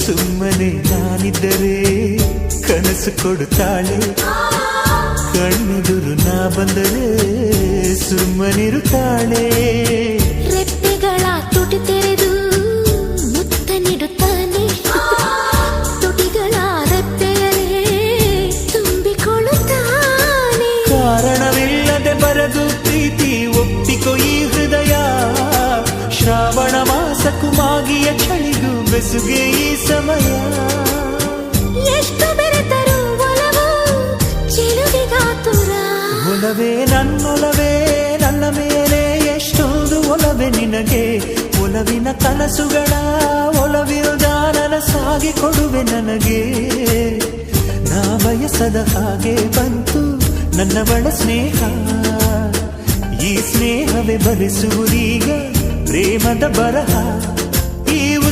ಸುಮ್ಮನೆ ನಾನಿದ್ದರೆ ಕನಸು ಕೊಡುತ್ತಾಳೆ, ಕಣ್ಣೆದುರು ನಾ ಬಂದರೆ ಸುಮ್ಮನಿರುತ್ತಾಳೆ. ರೆಪ್ಪೆಗಳ ತುಟಿ ತೆರೆದು ಮುತ್ತ ನೀಡುತ್ತಾನೆ, ತುಟಿಗಳ ರೆಪ್ಪೆಯಲೇ ತುಂಬಿಕೊಳ್ಳುತ್ತಾನೆ. ಕಾರಣವಿಲ್ಲದೆ ಬರದು ಪ್ರೀತಿ ಒಪ್ಪಿಕೊ ಈ ಹೃದಯ, ಶ್ರಾವಣ ಮಾಸಕ್ಕೂ ಮಾಗಿಯ ಚಳಿಗೂ ಬೆಸುಗೆ ಈ ಸಮಯ. ಎಷ್ಟು ಬೆರೆತರು ಒಲವು ಚೆಲುವಿಗಾತುರ, ಒಲವೇ ನನ್ನೊಲವೇ ನನ್ನ ಮೇಲೆ ಎಷ್ಟೊಂದು ಒಲವೇ ನಿನಗೆ. ಒಲವಿನ ಕನಸುಗಳ ಒಲವಿರುದ ನನಸಾಗಿ ಕೊಡುವೆ ನನಗೆ. ನಾ ಬಯಸದ ಹಾಗೆ ಬಂತು ನನ್ನವಳ ಸ್ನೇಹ, ಈ ಸ್ನೇಹವೇ ಭರಿಸುವುದೀಗ ಪ್ರೇಮದ ಬರಹ.